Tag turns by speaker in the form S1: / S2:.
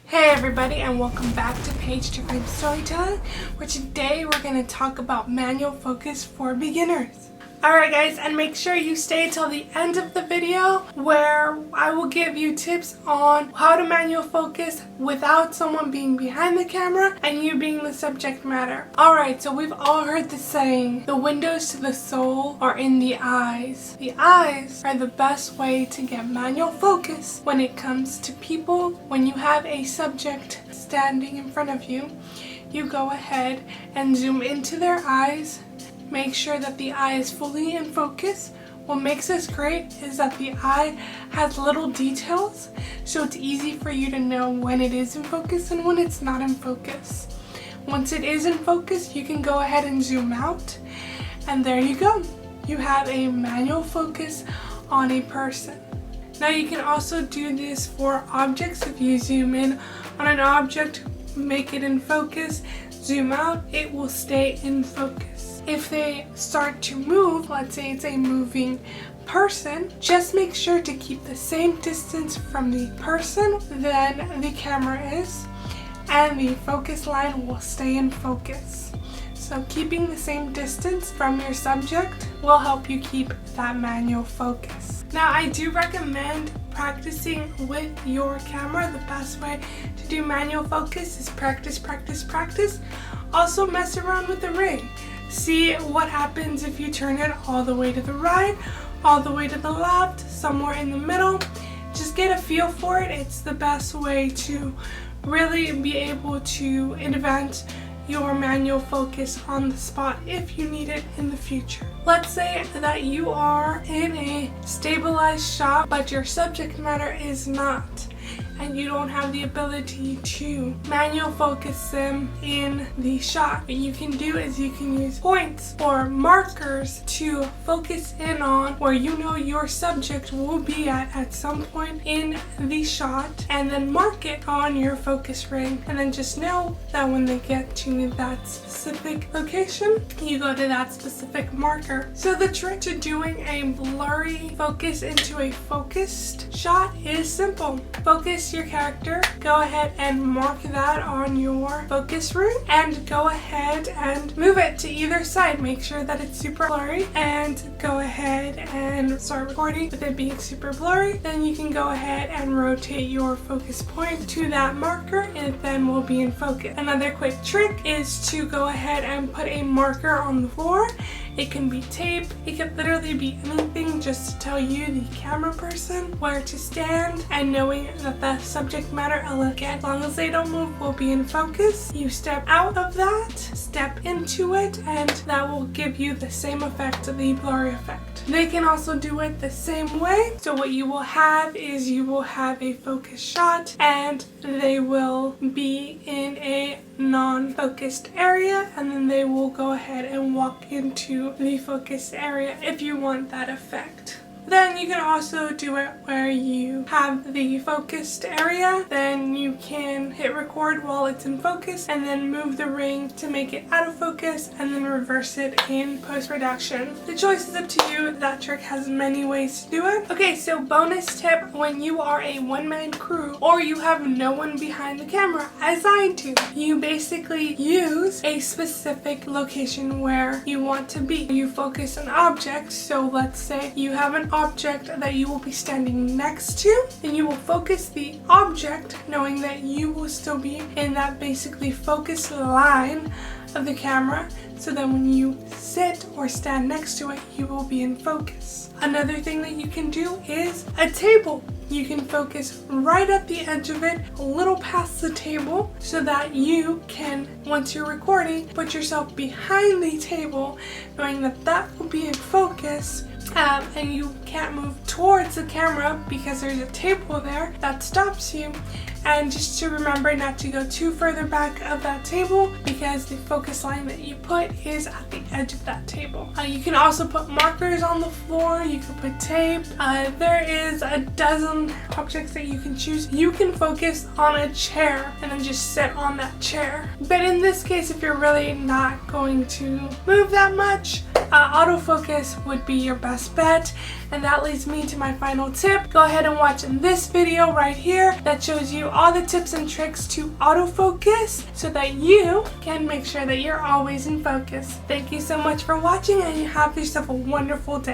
S1: Hey everybody, and welcome back to Page to Frame Storytelling, where today we're going to talk about manual focus for beginners. Alright guys, and make sure you stay till the end of the video where I will give you tips on how to manual focus without someone being behind the camera and you being the subject matter. Alright, so we've all heard the saying, the windows to the soul are in the eyes. The eyes are the best way to get manual focus when it comes to people. When you have a subject standing in front of you, you go ahead and zoom into their eyes. Make sure that the eye is fully in focus. What makes this great is that the eye has little details, so it's easy for you to know when it is in focus and when it's not in focus. Once it is in focus, you can go ahead and zoom out, and there you go. You have a manual focus on a person. Now you can also do this for objects. If you zoom in on an object, make it in focus, zoom out, it will stay in focus. If they start to move, let's say it's a moving person, just make sure to keep the same distance from the person than the camera is, and the focus line will stay in focus. So keeping the same distance from your subject will help you keep that manual focus. Now I do recommend practicing with your camera. The best way to do manual focus is practice, practice, practice. Also mess around with the ring. See what happens if you turn it all the way to the right, all the way to the left, somewhere in the middle. Just get a feel for it. It's the best way to really be able to invent your manual focus on the spot if you need it in the future. Let's say that you are in a stabilized shot, but your subject matter is not, and you don't have the ability to manual focus them in the shot. What you can do is you can use points or markers to focus in on where you know your subject will be at some point in the shot, and then mark it on your focus ring, and then just know that when they get to that specific location, you go to that specific marker. So the trick to doing a blurry focus into a focused shot is simple. Focus your character, go ahead and mark that on your focus ring, and go ahead and move it to either side. Make sure that it's super blurry, and go ahead and start recording with it being super blurry. Then you can go ahead and rotate your focus point to that marker, and then we'll be in focus. Another quick trick is to go ahead and put a marker on the floor. It can be tape, it could literally be anything, just to tell you, the camera person, where to stand, and knowing that the subject matter, again, as long as they don't move, will be in focus. You step out of that, step into it, and that will give you the same effect, the blurry effect. They can also do it the same way. So what you will have is you will have a focus shot, and they will be in a non-focused area, and then they will go ahead and walk into the focused area if you want that effect. Then you can also do it where you have the focused area, then you can hit record while it's in focus and then move the ring to make it out of focus and then reverse it in post-production. The choice is up to you. That trick has many ways to do it. Okay, so bonus tip, when you are a one-man crew or you have no one behind the camera, as I do, you basically use a specific location where you want to be. You focus an object, so let's say you have an object that you will be standing next to, and you will focus the object knowing that you will still be in that basically focused line of the camera, so then when you sit or stand next to it, you will be in focus. Another thing that you can do is a table. You can focus right at the edge of it, a little past the table, so that you can, once you're recording, put yourself behind the table, knowing that that will be in focus. And you can't move towards the camera because there's a table there that stops you. And just to remember not to go too further back of that table, because the focus line that you put is at the edge of that table. You can also put markers on the floor, you can put tape. There is a dozen objects that you can choose. You can focus on a chair and then just sit on that chair. But in this case, if you're really not going to move that much, autofocus would be your best bet. And that leads me to my final tip. Go ahead and watch this video right here that shows you all the tips and tricks to autofocus so that you can make sure that you're always in focus. Thank you so much for watching, and you have yourself a wonderful day.